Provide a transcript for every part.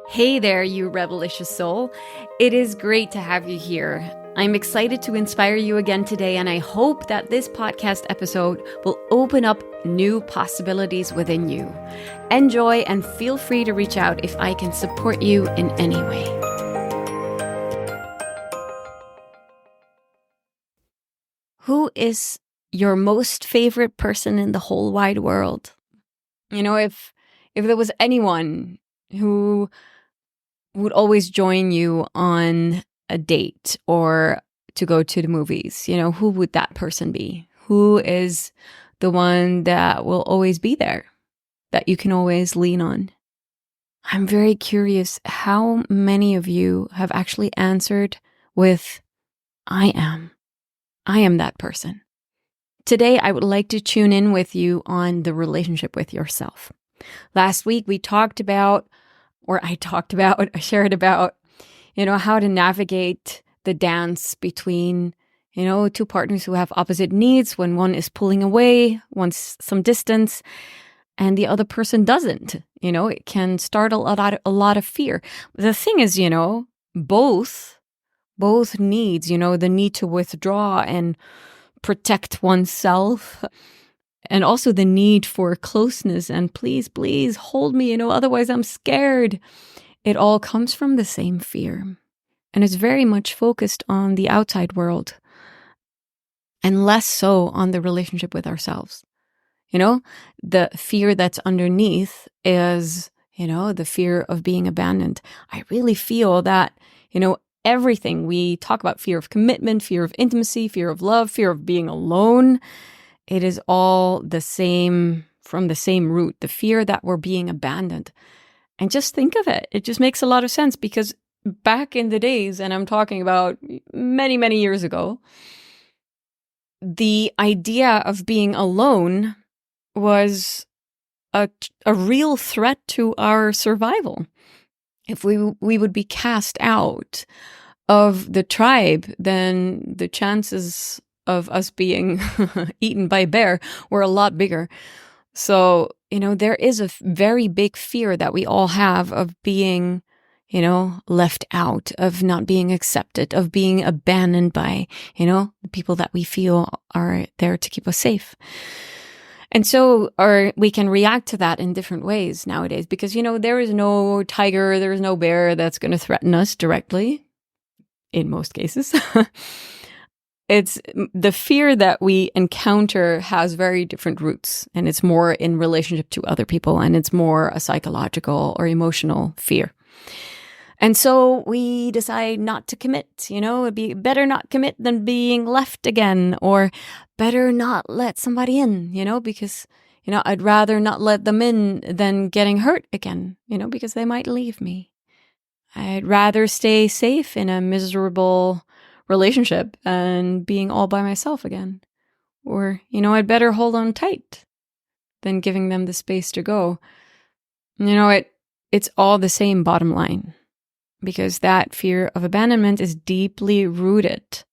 Hey there, you rebelicious soul. It is great to have you here. I'm excited to inspire you again today, and I hope that this podcast episode will open up new possibilities within you. Enjoy and feel free to reach out if I can support you in any way. Who is your most favorite person in the whole wide world? You know, if there was anyone who would always join you on a date or to go to the movies, you know, who would that person be? Who is the one that will always be there, that you can always lean on? I'm very curious how many of you have actually answered with, I am that person. Today, I would like to tune in with you on the relationship with yourself. Last week, I shared about, how to navigate the dance between, two partners who have opposite needs when one is pulling away, wants some distance, and the other person doesn't. It can start a lot of fear. The thing is, both needs, the need to withdraw and protect oneself, and also the need for closeness and please hold me, otherwise I'm scared. It all comes from the same fear. And it's very much focused on the outside world and less so on the relationship with ourselves. The fear that's underneath is, the fear of being abandoned. I really feel that, everything we talk about, fear of commitment, fear of intimacy, fear of love, fear of being alone, it is all the same, from the same root, the fear that we're being abandoned. And just think of it. It just makes a lot of sense because back in the days, and I'm talking about many, many years ago, the idea of being alone was a real threat to our survival. If we would be cast out of the tribe, then the chances of us being eaten by a bear were a lot bigger. So, there is a very big fear that we all have of being, left out, of not being accepted, of being abandoned by, the people that we feel are there to keep us safe. And so, we can react to that in different ways nowadays because, there is no tiger, there is no bear that's going to threaten us directly, in most cases. It's the fear that we encounter has very different roots, and it's more in relationship to other people, and it's more a psychological or emotional fear. And so we decide not to commit, it'd be better not commit than being left again, or better not let somebody in, because, I'd rather not let them in than getting hurt again, because they might leave me. I'd rather stay safe in a miserable relationship and being all by myself again. Or, I'd better hold on tight than giving them the space to go. It's all the same bottom line, because that fear of abandonment is deeply rooted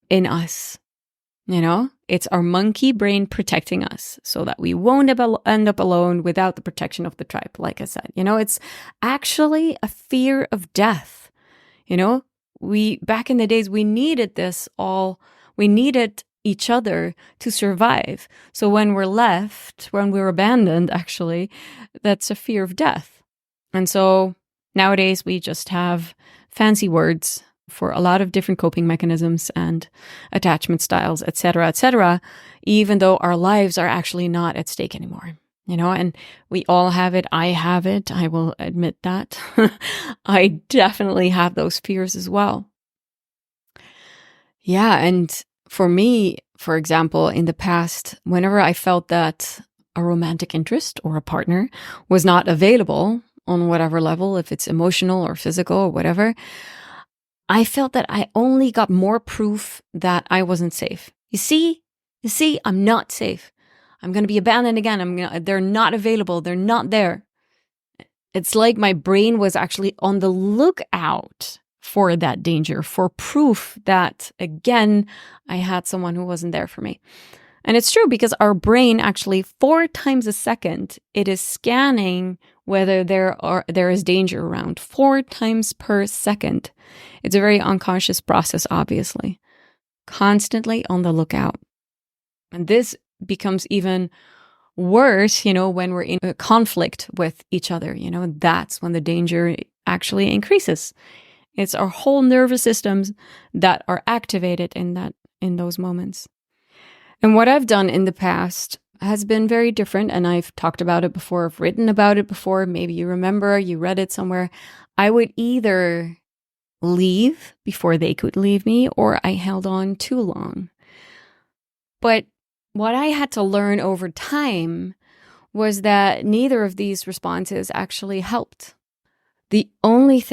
in us. It's our monkey brain protecting us so that we won't end up alone without the protection of the tribe, like I said. It's actually a fear of death. Back in the days, we needed this all. We needed each other to survive. So when we're abandoned, actually, that's a fear of death. And so nowadays, we just have fancy words for a lot of different coping mechanisms and attachment styles, etc., even though our lives are actually not at stake anymore. And we all have it. I have it. I will admit that. I definitely have those fears as well. Yeah. And for me, for example, in the past, whenever I felt that a romantic interest or a partner was not available on whatever level, if it's emotional or physical or whatever, I felt that I only got more proof that I wasn't safe. You see, I'm not safe. I'm going to be abandoned again. They're not available. They're not there. It's like my brain was actually on the lookout for that danger, for proof that, again, I had someone who wasn't there for me. And it's true because our brain actually 4 times a second, it is scanning whether there is danger around 4 times per second. It's a very unconscious process, obviously. Constantly on the lookout. And this becomes even worse, when we're in a conflict with each other. That's when the danger actually increases. It's our whole nervous systems that are activated in those moments. And what I've done in the past has been very different, and I've talked about it before, I've written about it before, maybe you remember, you read it somewhere. I would either leave before they could leave me, or I held on too long. But what I had to learn over time was that neither of these responses actually helped. The only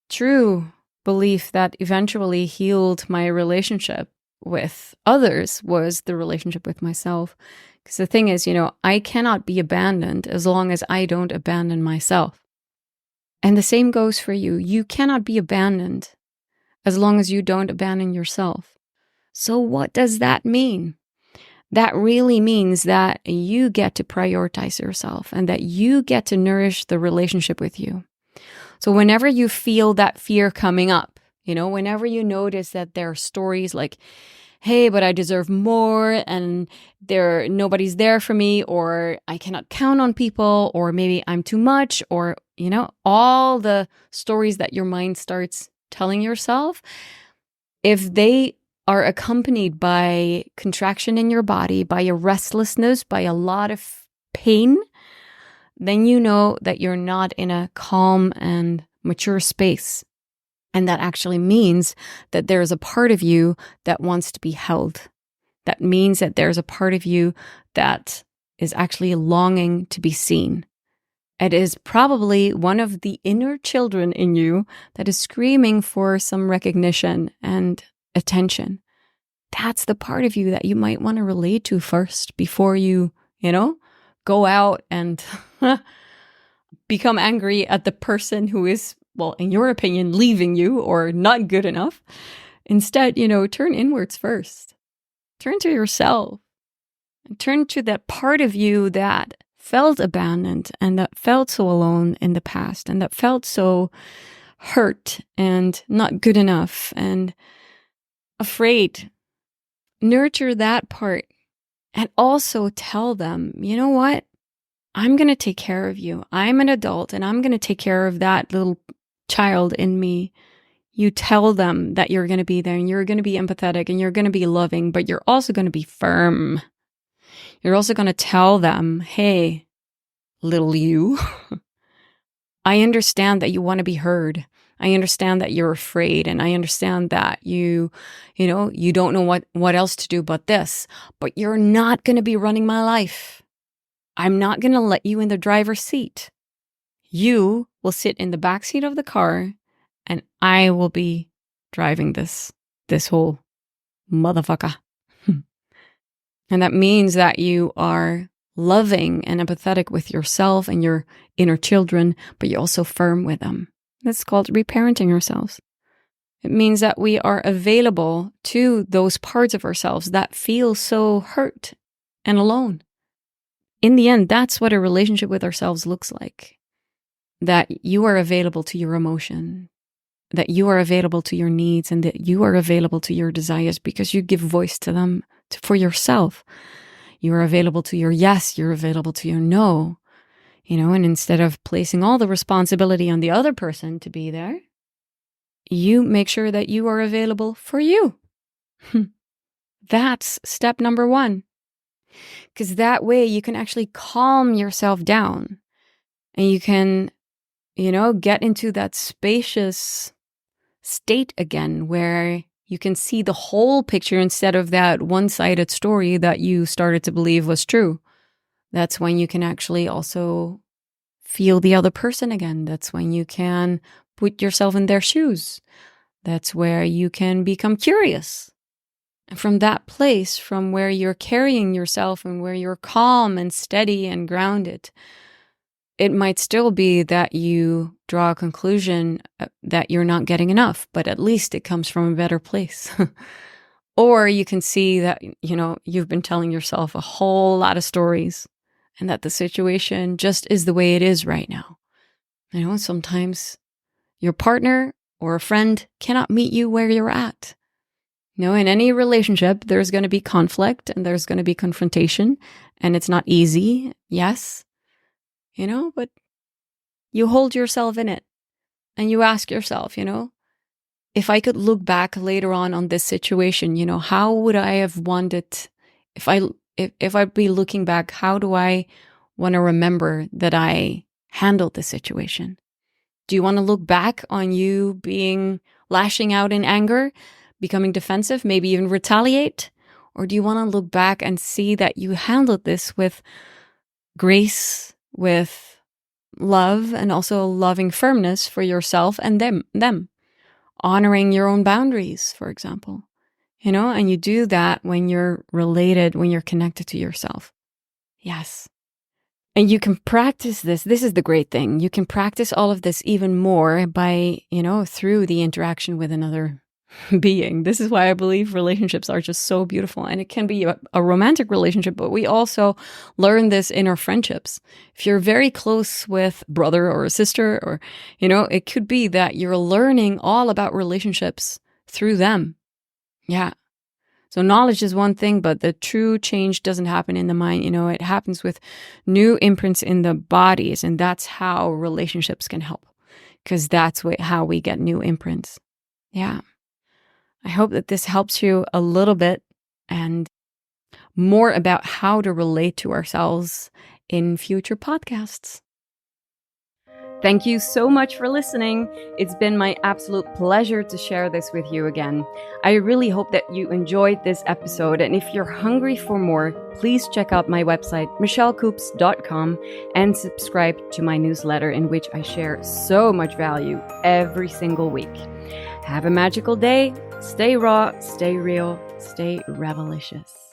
true belief that eventually healed my relationship with others was the relationship with myself. Because the thing is, I cannot be abandoned as long as I don't abandon myself. And the same goes for you. You cannot be abandoned as long as you don't abandon yourself. So what does that mean? That really means that you get to prioritize yourself and that you get to nourish the relationship with you. So whenever you feel that fear coming up, whenever you notice that there are stories like, hey, but I deserve more and nobody's there for me, or I cannot count on people, or maybe I'm too much, or, all the stories that your mind starts telling yourself, if they are accompanied by contraction in your body, by a restlessness, by a lot of pain, then you know that you're not in a calm and mature space. And that actually means that there's a part of you that wants to be held. That means that there's a part of you that is actually longing to be seen. It is probably one of the inner children in you that is screaming for some recognition and attention. That's the part of you that you might want to relate to first before you, go out and become angry at the person who is, well, in your opinion, leaving you or not good enough. Instead, turn inwards first. Turn to yourself. And turn to that part of you that felt abandoned and that felt so alone in the past and that felt so hurt and not good enough and afraid. Nurture that part and also tell them, you know what? I'm going to take care of you. I'm an adult and I'm going to take care of that little child in me. You tell them that you're going to be there and you're going to be empathetic and you're going to be loving, but you're also going to be firm. You're also going to tell them, hey, little you, I understand that you want to be heard. I understand that you're afraid, and I understand that you don't know what else to do but this, but you're not going to be running my life. I'm not going to let you in the driver's seat. You will sit in the back seat of the car, and I will be driving this whole motherfucker. And that means that you are loving and empathetic with yourself and your inner children, but you're also firm with them. That's called reparenting ourselves. It means that we are available to those parts of ourselves that feel so hurt and alone. In the end, that's what a relationship with ourselves looks like. That you are available to your emotion, that you are available to your needs, and that you are available to your desires because you give voice to them for yourself. You are available to your yes, you're available to your no. And instead of placing all the responsibility on the other person to be there, you make sure that you are available for you. That's step number 1. Because that way you can actually calm yourself down and you can, get into that spacious state again where you can see the whole picture instead of that one-sided story that you started to believe was true. That's when you can actually also feel the other person again. That's when you can put yourself in their shoes. That's where you can become curious. And from that place, from where you're carrying yourself and where you're calm and steady and grounded, it might still be that you draw a conclusion that you're not getting enough, but at least it comes from a better place. Or you can see that, you've been telling yourself a whole lot of stories and that the situation just is the way it is right now. Sometimes your partner or a friend cannot meet you where you're at. In any relationship, there's going to be conflict and there's going to be confrontation, and it's not easy, yes, but you hold yourself in it and you ask yourself, if I could look back later on this situation, how would I have wanted, if I'd be looking back, how do I want to remember that I handled the situation? Do you want to look back on you lashing out in anger, becoming defensive, maybe even retaliate? Or do you want to look back and see that you handled this with grace, with love, and also loving firmness for yourself and them? Honoring your own boundaries, for example, and you do that when you're related, when you're connected to yourself. Yes. And you can practice this. This is the great thing. You can practice all of this even more by, through the interaction with another being. This is why I believe relationships are just so beautiful. And it can be a romantic relationship, but we also learn this in our friendships. If you're very close with a brother or a sister, or, it could be that you're learning all about relationships through them. Yeah. So knowledge is one thing, but the true change doesn't happen in the mind. It happens with new imprints in the bodies. And that's how relationships can help, because that's how we get new imprints. Yeah. I hope that this helps you a little bit and more about how to relate to ourselves in future podcasts. Thank you so much for listening. It's been my absolute pleasure to share this with you again. I really hope that you enjoyed this episode. And if you're hungry for more, please check out my website, michellecoops.com, and subscribe to my newsletter, in which I share so much value every single week. Have a magical day. Stay raw, stay real, stay revelicious.